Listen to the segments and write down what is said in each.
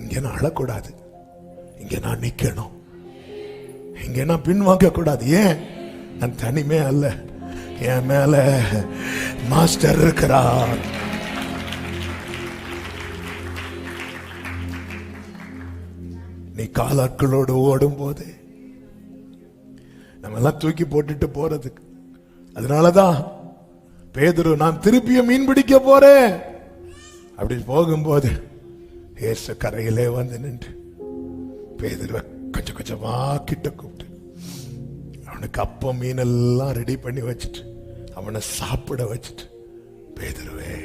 இங்க நான் அழக்கூடாது, இங்க நான் நிக்கணும், இங்க நான் பின்வாங்க கூடாது. ஏன்? நான் தனிமே அல்ல, என் மேல மாஸ்டர் இருக்கிறார். நீ காலாட்களோடு ஓடும் போது நம்ம எல்லாம் தூக்கி போட்டுட்டு போறதுக்கு. அதனாலதான் பேதுரு நான் திருப்பியும் மீன் பிடிக்க போறேன் அப்படி போகும்போது இயேசு கரையிலே வந்து நின்று பேதுருவை கொஞ்சம் கொஞ்சமா கிட்ட கூப்பிட்டு அவனுக்கு அப்பம் மீன் எல்லாம் ரெடி பண்ணி வச்சுட்டு அவனை சாப்பிட வச்சுட்டு, பேதுருவே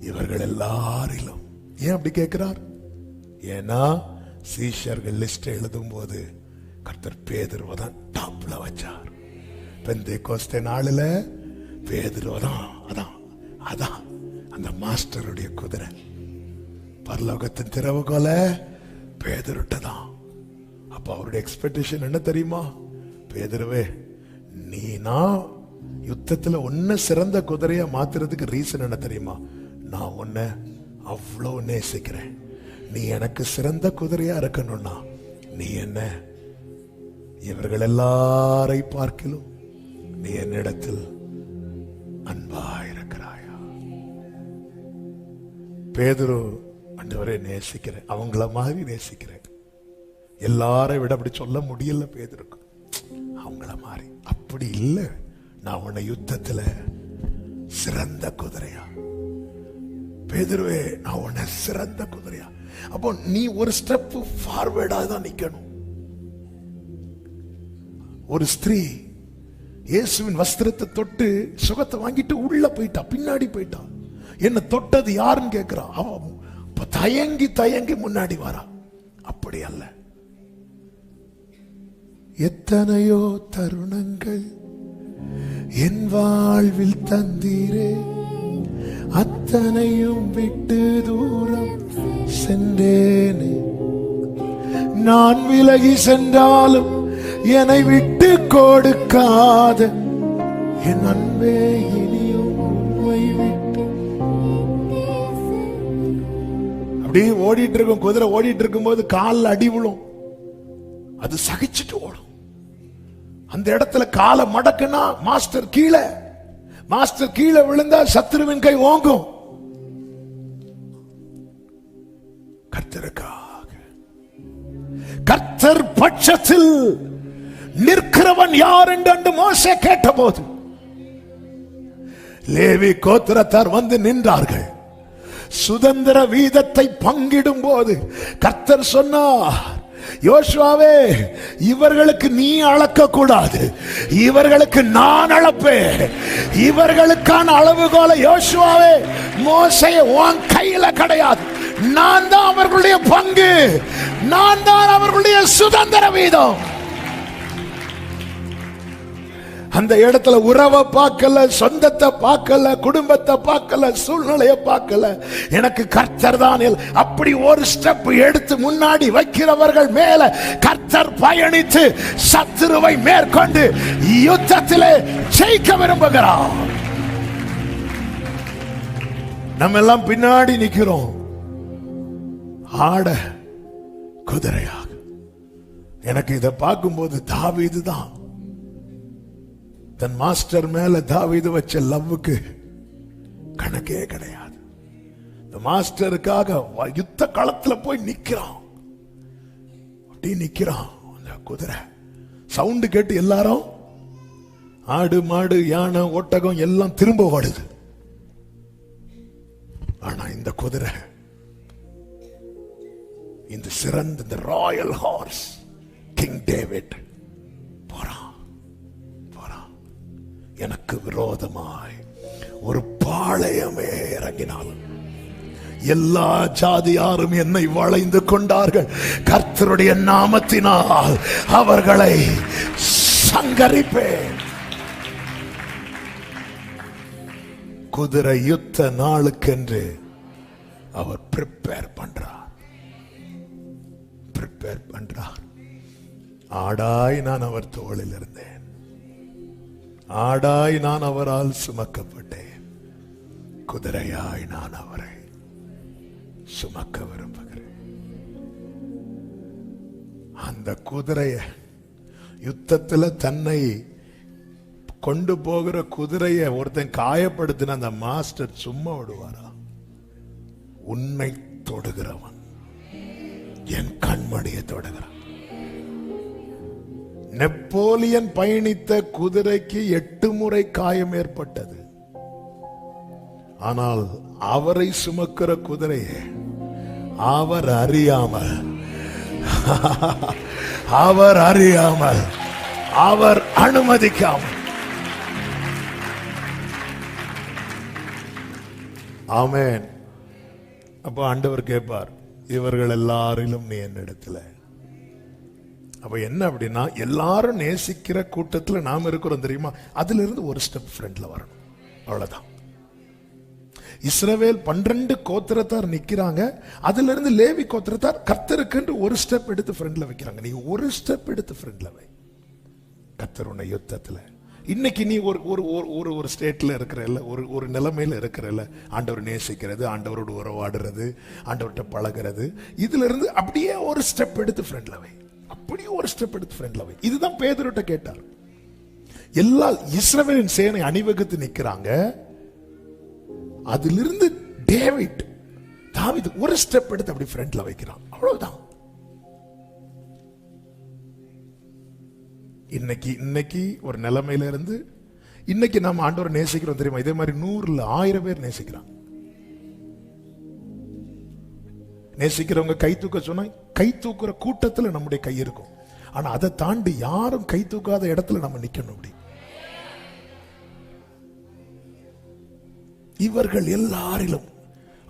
இவர்கள் எல்லாரிலும். ஏன் அப்படி கேட்கிறார்? ஏன்னா சீஷர்கள் லிஸ்ட் எழுதும் போது கர்த்தர் பேதுருவை தான் டாப்ல வச்சார். பெந்தேகோஸ்தே நாளில பேதுருவை தான், அதான் அந்த மாஸ்டருடைய குதிரை. பரலோகத்தின் திறவுகோல பேதுருட்ட தான். அப்ப அவருடைய எக்ஸ்பெக்டேஷன் என்ன தெரியுமா? பேதுருவே, நீனா யுத்தத்துல ஒன்ன சிறந்த குதிரையா மாத்துறதுக்கு ரீசன் என்ன தெரியுமா? நான் உன்னை அவ்வளவு நேசிக்கிறேன். நீ எனக்கு சிறந்த குதிரையா இருக்கணும்னா நீ என்ன இவர்கள் எல்லாரை பார்க்கிலும் நீ என்னிடத்தில் அன்பாயிருக்கிறாயா? பேதுரு, ஆண்டவரே நேசிக்கிறேன், அவங்கள மாதிரி நேசிக்கிறேன். எல்லாரை விட அப்படி சொல்ல முடியல பேதுருக்கு, அவங்கள மாதிரி. அப்படி இல்லை, நான் உன்னை யுத்தத்துல சிறந்த குதிரையா. பேதுருவே, நான் உன்னை சிறந்த குதிரையா. அப்போ நீ ஒரு ஸ்டெப் ஃபார்வர்டா தான் நிக்கணும். ஒரு ஸ்திரீ இயேசுவின் வஸ்திரத்தை தொட்டு சுகத்தை வாங்கிட்டு உள்ள போயிட்டா, பின்னாடி போயிட்டா. என்ன தொட்டது யாருன்னு கேட்கிறா. அவன் தயங்கி தயங்கி முன்னாடி வரா. அப்படி அல்ல. எத்தனையோ தருணங்கள் என் வாழ்வில் தந்தீரே, அத்தனையும் விட்டு தூரம் சென்றேனே. நான் விலகி சென்றாலும் என்னை விட்டு கொடுக்காத என் அன்பே, இனியும் உண்மை விட்டு. அப்படியே ஓடிட்டு இருக்கும் குதிரை. ஓடிட்டு இருக்கும் போது காலில் அடி விழும், அது சகிச்சுட்டு ஓடும். அந்த இடத்துல காலை மடக்குனா மாஸ்டர் கீழே விழுந்தா சத்துருவின் கை ஓங்கும். கர்த்தருக்காக, கர்த்தர் பட்சத்தில் நிற்கிறவன் யார் என்று மோசே கேட்டபோது லேவி கோத்திரத்தார் வந்து நின்றார்கள். சுதந்திர வீதத்தை பங்கிடும் போது கர்த்தர் சொன்னார், யோசுவாவே, இவர்களுக்கு நீ அளக்க கூடாது, இவர்களுக்கு நான் அளப்பேன். இவர்களுக்கான அளவுகோலை யோசுவாவே, மோசே உன் கையில கிடையாது. நான் தான் அவர்களுடைய பங்கு, நான் தான் அவர்களுடைய சுதந்திர வீதம். அந்த இடத்துல உறவை பார்க்கல, சொந்தத்தை பார்க்கல, குடும்பத்தை பார்க்கல, சூழ்நிலையை பார்க்கல. எனக்கு கர்த்தர் தான். அப்படி ஒரு ஸ்டெப் எடுத்து முன்னாடி வைக்கிறவர்கள் மேல கர்த்தர் பயணித்து சத்துருவை மேற்கொண்டு யுத்தத்திலே ஜெயிக்க விரும்புகிறார். நம்ம எல்லாம் பின்னாடி நிக்கிறோம், ஆட குதிரையாக. எனக்கு இதை பார்க்கும்போது தாவீது தான் தன் மாஸ்டர் மேல தாவீது வச்ச லவ்வுக்கு கணக்கே கிடையாது. மாஸ்டருக்காக யுத்த களத்துல போய் நிக்கிறான். அப்படி நிக்கிறான். அந்த குதிரை சவுண்டு கேட்டு எல்லாரும், ஆடு மாடு யானை ஒட்டகம் எல்லாம் திரும்ப ஓடுது. ஆனா இந்த குதிரை, இந்த சிறந்த இந்த ராயல் ஹார்ஸ் கிங் டேவிட் போறான். எனக்கு விரோதமாய் ஒரு பாளையமே இறங்கினாலும் எல்லா ஜாதியாரும் என்னை வளைந்து கொண்டார்கள். கர்த்தருடைய நாமத்தினால் அவர்களை சங்கரிப்பேன். குதிரை யுத்த நாளுக்கென்று அவர் ப்ரிப்பேர் பண்றார். ஆடாய் நான் அவர் தோளில் இருந்தேன், ஆடாய் நான் அவரால் சுமக்கப்பட்டேன், குதிரையாய் நான் அவரை சுமக்க விரும்புகிறேன். அந்த குதிரைய யுத்தத்துல தன்னை கொண்டு போகிற குதிரைய ஒருத்தன் காயப்படுத்தின அந்த மாஸ்டர் சும்மா விடுவாரா? உன்னை தொடுகிறவன் என் கண்மணியை தொடுகிறான். நெப்போலியன் பயணித்த குதிரைக்கு 8 முறை காயம் ஏற்பட்டது. ஆனால் அவரை சுமக்கிற குதிரையை அவர் அறியாமல் அவர் அனுமதிக்காமல். ஆமென். அப்ப ஆண்டவர் கேட்பார், இவர்கள் எல்லாரிலும் நீ என்னிடத்துல. அப்ப என்ன அப்படின்னா, எல்லாரும் நேசிக்கிற கூட்டத்துல நாம இருக்கிறோம் தெரியுமா, அதுல இருந்து ஒரு ஸ்டெப் ஃப்ரண்ட்ல வரணும். அவ்வளவுதான். இஸ்ரவேல் 12 கோத்திரத்தார் நிக்கிறாங்க, அதுல இருந்து லேவி கோத்திரத்தார் கர்த்தருக்கு ஒரு ஸ்டெப் எடுத்து ஃப்ரண்ட்ல வைக்கிறாங்க. நீ ஒரு ஸ்டெப் எடுத்து ஃப்ரண்ட்ல வை. கர்த்தர் உன்னை யுத்தத்துல இன்னைக்கு நீ ஒரு ஸ்டேட்ல இருக்கிற ஒரு நிலைமையில இருக்கிற ஆண்டவர் நேசிக்கிறது, ஆண்டவரோடு உறவாடுறது, ஆண்டவர்கிட்ட பழகிறது, இதுல இருந்து அப்படியே ஒரு ஸ்டெப் எடுத்து ஃப்ரண்ட்ல வை. அப்படியே ஒரு ஸ்டெப் எடுத்து ஃப்ரண்ட்ல வை. இதுதான் பேதுருட்ட கேட்டார். எல்லா இஸ்ரவேலின் சேனை அணிவகுத்து நிக்கிறாங்க, அதிலிருந்து தாவீது ஒரு ஸ்டெப் எடுத்து அப்படி ஃப்ரண்ட்ல வைக்கிறான். அவ்வளவுதான். இன்னைக்கு ஒரு நிலைமையில இருந்து இன்னைக்கு நாம ஆண்டவரை நேசிக்கிறோம் தெரியுமா, இதே மாதிரி 100 இல்ல 1000 பேர் நேசிக்கிறாங்க. நேசிக்கிறவங்க கை தூக்க சொன்னா கை தூக்குற கூட்டத்துல நம்முடைய கை இருக்கும். ஆனா அதை தாண்டி யாரும் கை தூக்காத இடத்துல நம்ம நிக்கணும். அப்படி இவர்கள் எல்லாரிலும்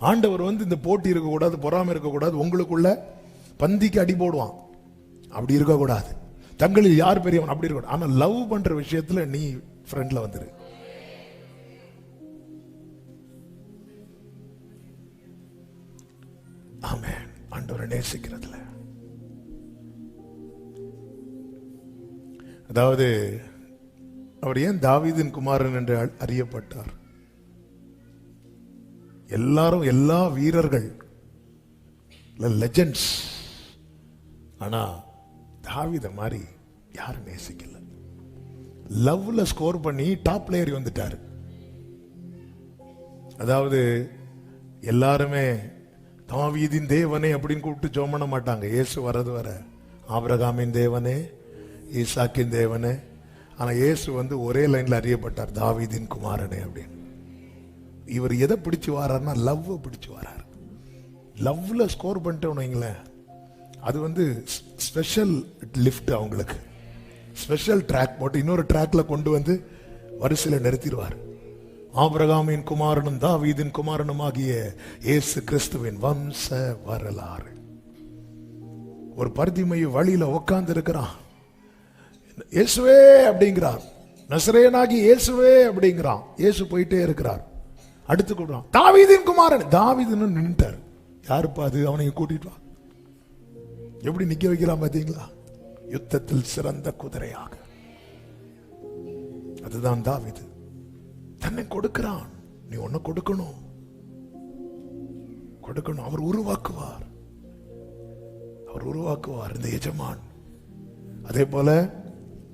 ஆண்டவர் இந்த போட்டி இருக்கக்கூடாது, பொறாமை இருக்கக்கூடாது, உங்களுக்குள்ள பந்திக்கு அடி போடுவான், அப்படி இருக்கக்கூடாது. தங்களில் யார் பெரியவன் அப்படி இருக்கணும். ஆனா லவ் பண்ற விஷயத்துல நீ ஃப்ரண்ட்ல வந்துரு. ஆமென். ஆண்டவரை நேசிக்கிறதுல, அதாவது அவர் ஏன் தாவீதின் குமாரன் என்று அறியப்பட்டார்? எல்லாரும் எல்லா வீரர்கள் லெஜெண்ட்ஸ், ஆனா தாவீத மாதிரி யாரும் நேசிக்கல. லவ்ல ஸ்கோர் பண்ணி டாப் பிளேயர் வந்துட்டாரு. அதாவது எல்லாருமே தாவீதின் தேவனே அப்படின்னு கூப்பிட்டு ஜெபம் பண்ண மாட்டாங்க. இயேசு வரது வர ஆபிரகாமின் தேவனே, ஈசாக்கின் தேவனே. ஆனா இயேசு ஒரே லைன்ல அறியப்பட்டார், தாவீதின் குமாரனே அப்படின்னு. இவர் எதை பிடிச்சு வர்றாருன்னா லவ் பிடிச்சு வர்றாரு. லவ்ல ஸ்கோர் பண்ணிட்டோம் வைங்களேன், அது ஸ்பெஷல் லிஃப்ட், அவங்களுக்கு ஸ்பெஷல் ட்ராக் போட்டு இன்னொரு ட்ராக்ல கொண்டு வரிசையில நிறுத்திடுவார். ஆபிரகாமின் குமாரனும் தாவீதின் குமாரனும் ஆகிய இயேசு கிறிஸ்துவின் வம்ச வரலாறு. ஒரு பரிதிமையை வழியில உட்கார்ந்து இருக்கிறான். இயேசுவே அப்படிங்கிறார், நசரேயனாகி இயேசுவே அப்படிங்கிறான். இயேசு போயிட்டே இருக்கிறார். அடுத்து கூப்பிடுறான், தாவீதின் குமாரன். தாவீதுன்னு நின்னுட்டார். யாருப்பா அது? அவனை கூட்டிட்டு வா. எப்படி நிக்க வைக்கலாம் பாத்தீங்களா? யுத்தத்தில் சிறந்த குதிரையாக. அதுதான் தாவீது. தன்னை கொடுக்கிறான். நீ ஒன்ன கொடுக்கணும். அவர் உருவாக்குவார். இந்த எஜமான். அதே போல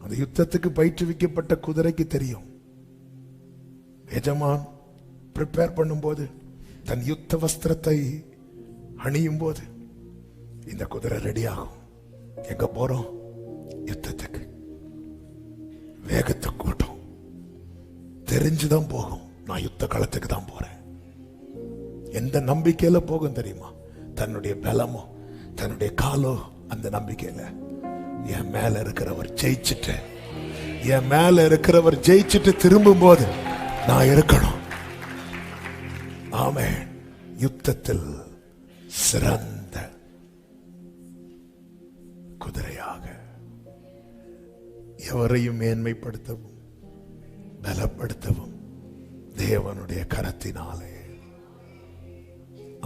அந்த யுத்தத்துக்கு பயிற்றுவிக்கப்பட்ட குதிரைக்கு தெரியும், எஜமான் ப்ரிப்பேர் பண்ணும்போது, தன் யுத்த வஸ்திரத்தை அணியும் போது இந்த குதிரை ரெடி ஆகும். எங்க போறோம்? யுத்தத்துக்கு. வேகத்தை கூட்டம் தெரிஞ்சுதான் போகும். நான் யுத்த களத்துக்கு தான் போறேன். எந்த நம்பிக்கையில போகும் தெரியுமா? தன்னுடைய பலமோ தன்னுடைய காலோ அந்த நம்பிக்கையில, என் மேல இருக்கிறவர் ஜெயிச்சுட்டு திரும்பும் போது நான் இருக்கணும். ஆமென். யுத்தத்தில் சிறந்த குதிரையாக எவரையும் மேன்மைப்படுத்தவும் பலப்படுத்தவும் தேவனுடைய கரத்தினாலே.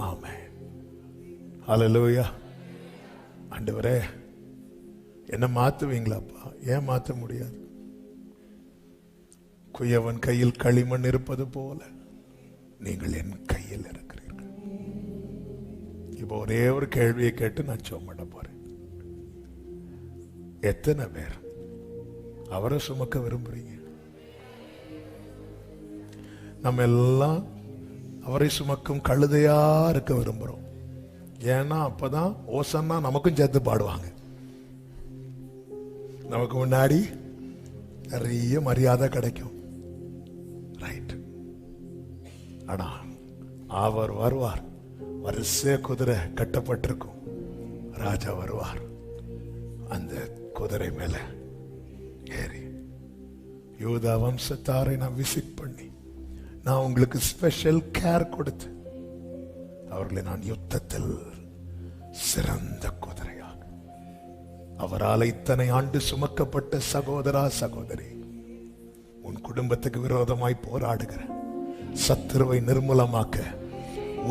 ஆமென். ஹல்லேலூயா. ஆண்டவரே, என்ன மாத்துவீங்களாப்பா? ஏன் மாற்ற முடியாது? குயவன் கையில் களிமண் இருப்பது போல நீங்கள் என் கையில் இருக்கிறீர்கள். இப்போ ஒரே ஒரு கேள்வியை கேட்டு நான் ஜெபம் பண்ண போறேன். எத்தனை பேர் அவரை சுமக்க விரும்புறீங்க? நம்ம எல்லாம் அவரை சுமக்கும் கழுதையா இருக்க விரும்புறோம். ஏன்னா அப்பதான் ஓசன்னா நமக்கும் சேர்த்து பாடுவாங்க. நமக்கு முன்னாடி நிறைய மரியாதை கிடைக்கும். ரைட். ஆனா அவர் வருவார், வரிசை குதிரை கட்டப்பட்டிருக்கும், ராஜா வருவார், அந்த குதிரை மேல ஏறி யூதா வம்சத்தாரை நான் விசிட் பண்ணி நான் உங்களுக்கு ஸ்பெஷல் கேர் கொடுத்து அவர்களை நான் யுத்தத்தில் சிறந்த குதிரையாக, அவரால் இத்தனை ஆண்டு சுமக்கப்பட்ட சகோதரா சகோதரி, உன் குடும்பத்துக்கு விரோதமாய் போராடுகிற சத்துருவை நிர்மூலமாக்க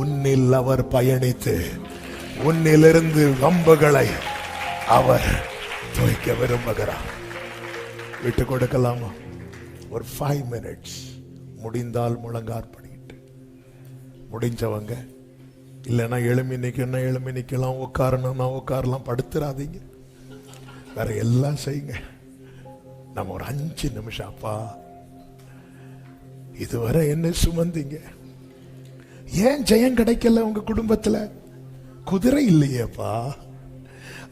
உன்னில் அவர் பயணித்து உன்னிலிருந்து வம்புகளை அவர் துவைக்க விரும்புகிறார். விட்டு கொடுக்கலாமா? ஒரு 5 minutes முடிந்தால் முழங்கார் பண்ணிட்டு, முடிஞ்சவங்க இல்லைன்னா எழுமி நிக்கலாம், உட்காரணும்னா உட்காரலாம், படுத்துறாதீங்க, வேற எல்லாம் செய்யுங்க. நம்ம ஒரு 5 நிமிஷம், அப்பா இதுவரை என்ன சுமந்தீங்க, ஏன் ஜெயம் கிடைக்கல உங்க குடும்பத்துல? குதிரை இல்லையேப்பா,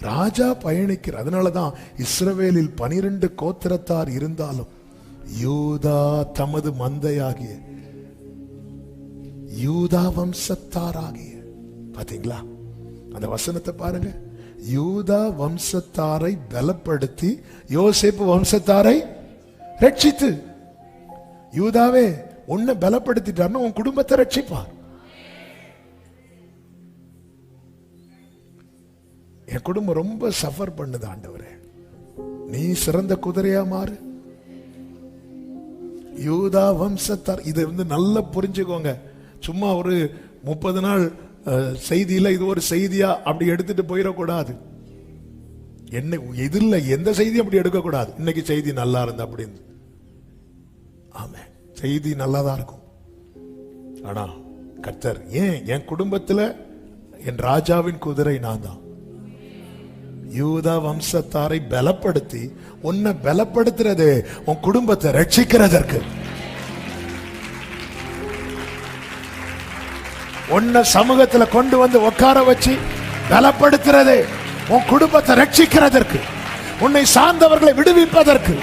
ராஜா பயணிக்கிற. அதனாலதான் இஸ்ரவேலில் 12 கோத்திரத்தார் இருந்தாலும் யூதா தமது மந்தையாகிய யூதா வம்சத்தாராகிய, பாத்தீங்களா அந்த வசனத்தை பாருங்க, யூதா வம்சத்தாரை பலப்படுத்தி யோசேப்பு வம்சத்தாரை ரட்சித்து. யூதாவே உன்னை பலப்படுத்திட்டார்னா உன் குடும்பத்தை ரட்சிப்பார். என் குடும்பம் ரொம்ப சஃபர் பண்ணுது ஆண்டவரே, நீ சிறந்த குதிரையா மாறு. யூதா வம்சத்தார், இதை நல்லா புரிஞ்சுக்கோங்க. சும்மா ஒரு 30 நாள் செய்தியில இது ஒரு செய்தியா அப்படி எடுத்துட்டு போயிடக்கூடாது. என்ன இதுல எந்த செய்தி அப்படி எடுக்கக்கூடாது. இன்னைக்கு செய்தி நல்லா இருந்தா அப்படின்னு, ஆமா செய்தி நல்லாதான் இருக்கும். ஆனா கர்த்தர் ஏன் என் குடும்பத்துல என் ராஜாவின் குதிரை நான் தான். யூதா வம்சத்தாரை பலப்படுத்தி, உன்னை பலப்படுத்துறது உன் குடும்பத்தை ரட்சிக்கிறதற்கு, உன்னை சமூகத்துல கொண்டு வந்து உட்கார வச்சு பலப்படுத்துறது உன் குடும்பத்தை ரட்சிக்கிறதற்கு, உன்னை சார்ந்தவர்களை விடுவிப்பதற்கு.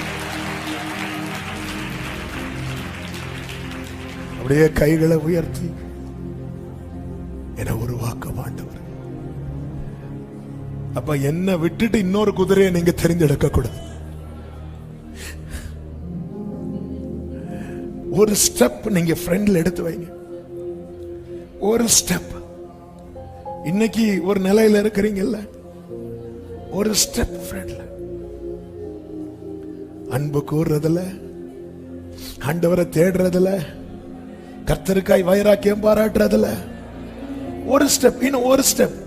அப்படியே கைகளை உயர்த்தி என உருவாக்க மாட்டவர். அப்ப என்ன விட்டுட்டு இன்னொரு குதிரையை நீங்க தெரிந்தெடுக்க கூடாது. ஒரு ஸ்டெப் நீங்க ஃப்ரெண்ட்ல எடுத்து வைங்க. ஒரு ஸ்டெப். இன்னைக்கு ஒரு நிலையில இருக்கிறீங்கல்ல, ஒரு ஸ்டெப் ஃப்ரெண்ட்ல அன்பு கூறுறதுல, ஆண்டவரை தேடுறதுல, கர்த்தருக்காய் வைராக்கியம் பாராட்டுறதுல ஒரு ஸ்டெப், இன்னும் ஒரு ஸ்டெப்.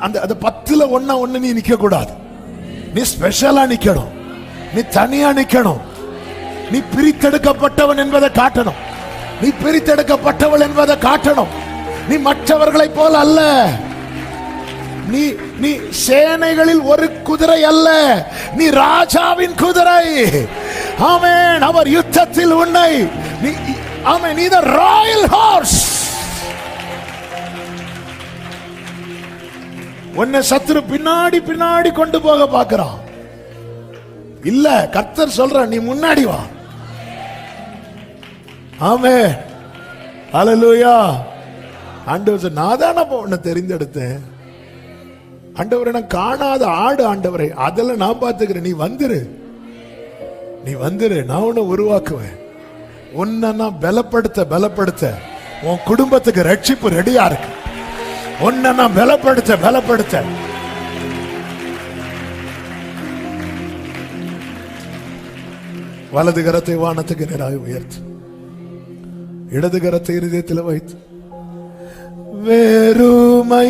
அந்த 10ல ஒண்ணு நீ நிக்க கூடாது. நீ ஸ்பெஷலா நிக்கணும், நீ தனியா நிக்கணும். நீ பிரித்தெடுக்கப்பட்டவன் என்பதை காட்டணும், நீ பிரித்தெடுக்கப்பட்டவள் என்பதை காட்டணும். நீ மற்றவர்களை போல அல்ல, நீ நீ சேனைகளில் ஒரு குதிரை அல்ல, நீ ராஜாவின் குதிரை. ஆமென். அவர் யுத்தத்தில் உன்னை, ஆமென், நீ the royal horse. உன்னை சத்துரு பின்னாடி பின்னாடி கொண்டு போக பார்க்கிறான். இல்ல, கர்த்தர் சொல்ற நீ முன்னாடி வா. ஆமென். ஹல்லேலூயா. ஆண்டவர், நான் தானே உன்னை தெரிந்தெடுத்தேன். ஆண்டவரை, நான் காணாத ஆடு ஆண்டவரை, அதெல்லாம் நான் பார்த்துக்கிறேன். நீ வந்துரு, நீ வந்துரு, நான் உன்னை உருவாக்குவேன். உன்னை நான் பலப்படுத்த உன் குடும்பத்துக்கு ரட்சிப்பு ரெடியா இருக்கு. உன்னை நான் பலப்படுத்த வலது கரத்தை வானத்துக்கு நேராக உயர்த்து, இடது கரத்தை இருதயத்தில் வைத்து, வெறுமையான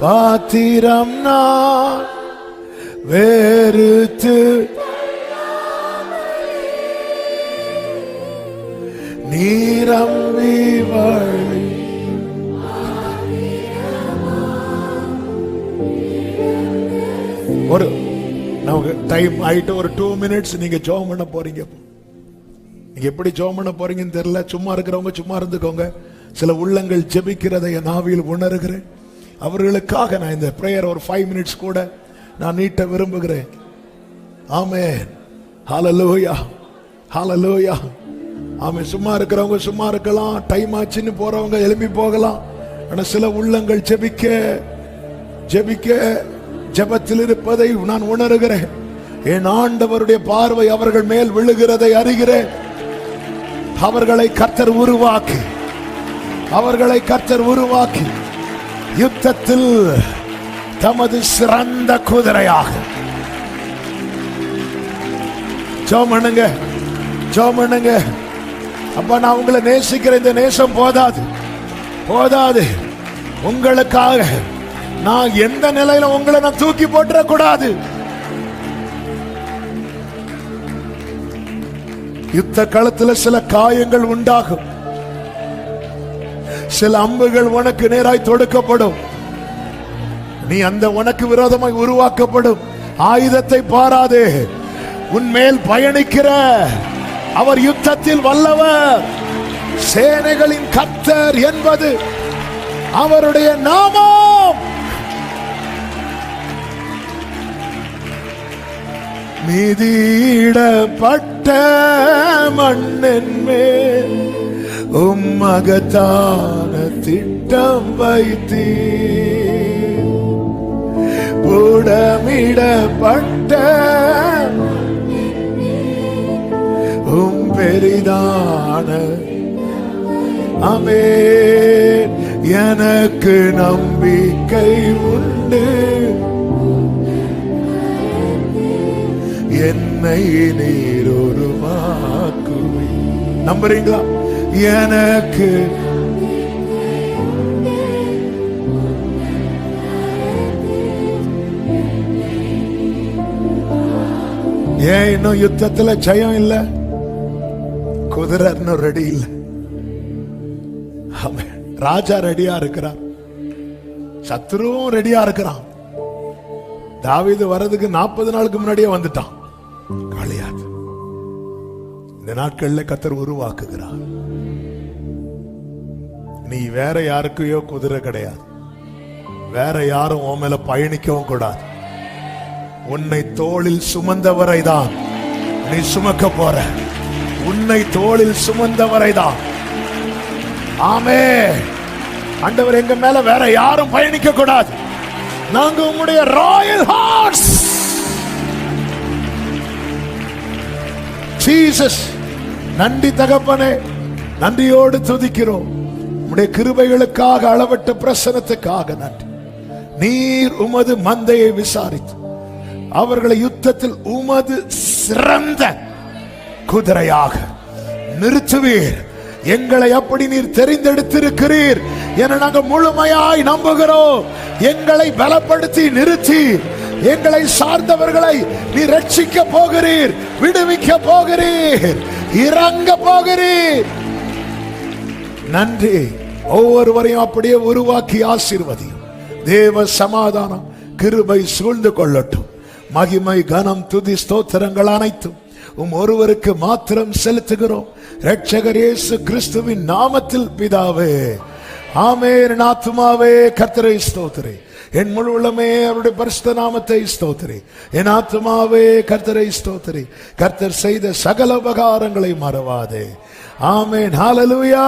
பாத்திரம் நான் வெறுத்து நீரம்பி வழி ஒரு நமக்கு டைம் ஆயிட்டு ஒரு 2 மினிட்ஸ் நீங்க ஜெபம் பண்ண போறீங்க. நீங்க எப்படி ஜெபம் பண்ண போறீங்கன்னு தெரியல. சும்மா இருக்கிறவங்க சும்மா இருந்துக்கோங்க. சில உள்ளங்கள் ஜெபிக்கிறதை என் ஆவியில் உணர்கிறேன். அவர்களுக்காக நான் இந்த பிரேயர் ஒரு 5 மினிட்ஸ் கூட நான் நீட்ட விரும்புகிறேன். ஆமென். ஹல்லேலூயா, ஹல்லேலூயா. ஆமென். சும்மா இருக்கிறவங்க சும்மா இருக்கலாம். டைம் ஆச்சுன்னு போறவங்க எழும்பி போகலாம். ஆனா சில உள்ளங்கள் ஜெபிக்க ஜெபிக்க ஜெபத்தில் இருப்பதை நான் உணர்கிறேன். என் ஆண்டவருடைய பார்வை அவர்கள் மேல் விழுகிறதை அறிகிறேன். அவர்களை கர்த்தர் உருவாக்கி யுத்தத்தில் தமது சிறந்த குதிரையாக ஜெபம் பண்ணுங்க. அப்ப நான் உங்களை நேசிக்கிறேன். இந்த நேசம் போதாது. உங்களுக்காக நான் எந்த நிலையில உங்களை நான் தூக்கி போட்டுற கூடாது. யுத்த களத்தில் சில காயங்கள் உண்டாகும். சில அம்புகள் உனக்கு நேராய் தொடுக்கப்படும். நீ அந்த உனக்கு விரோதமாய் உருவாக்கப்படும் ஆயுதத்தை பாராதே. உன்மேல் பயணிக்கிற அவர் யுத்தத்தில் வல்லவர். சேனைகளின் கர்த்தர் என்பது அவருடைய நாமம். மீதிடப்பட்ட மண்ணின் மேல் மகத்தான திட்டம் வைத்தீர். புடமிடப்பட்ட பெரிதான ஆமென். எனக்கு நம்பிக்கை உண்டு. என்னை நீர் உருவாக்குவி. நம்புறீங்களா? எனக்கு ஏன் இன்னும் யுத்தத்துல ஜெயம் இல்ல? குதிரை இன்னும் ரெடி இல்ல. ராஜா ரெடியா இருக்கிறார். சத்துருவும் ரெடியா இருக்கிறான். தாவீது வரதுக்கு 40 நாளுக்கு முன்னாடியே வந்துட்டான். காலியாத் இந்த நாட்கள்ல கர்த்தர் உருவாக்குகிறார். நீ வேற யாருக்கையோ குதிரை கிடையாது. வேற யாரும் உன் மேல பயணிக்கவும் கூடாது. உன்னை தோளில் சுமந்தவரை தான் நீ சுமக்க போற. உன்னை தோளில் சுமந்தவரை தான். ஆமென். ஆண்டவர் எங்க மேல வேற யாரும் பயணிக்க கூடாது. நாங்க உம்முடைய ராயல் ஹார்ஸ். ஜீசஸ், நன்றி தகப்பனே. நன்றியோடு துதிக்கிறோம். உம்முடைய கிருபைகளுக்காக, அளவற்ற பிரசன்னத்துக்காக நன்றி. நீர் உமது மந்தையை விசாரித்து அவர்களை யுத்தத்தில் உமது சிறந்த குதிரையாக நிறுத்துவீர். எங்களை அப்படி நீர் தெரிந்தெடுத்திருக்கிறீர் என நாங்கள் முழுமையாய் நம்புகிறோம். எங்களை பலப்படுத்தி நிறுத்தி எங்களை சார்ந்தவர்களை நீர் ரட்சிக்க போகிறீர், விடுவிக்க போகிறீர், இறங்க போகிறீர். நன்றி. ஒவ்வொருவரையும் அப்படியே உருவாக்கி ஆசீர்வதியும். தேவ சமாதானம் கிருபை சூழ்ந்து கொள்ளட்டும். மகிமை கனம் துதி ஸ்தோத்திரங்கள் அனைத்தும் ஒருவருக்கு மாத்திரம் செலுத்துகிறோம். இரட்சகர் இயேசு கிறிஸ்துவின் நாமத்தில் பிதாவே, ஆமென். என் ஆத்துமாவே கர்த்தரை ஸ்தோத்திரே. என் முழு உள்ளமே அவருடைய பரிசுத்த நாமத்தை ஸ்தோத்திரே. என் ஆத்துமாவே கர்த்தரை ஸ்தோத்திரே. கர்த்தர் செய்த சகல உபகாரங்களை மறவாதே. ஆமென். ஹல்லேலூயா.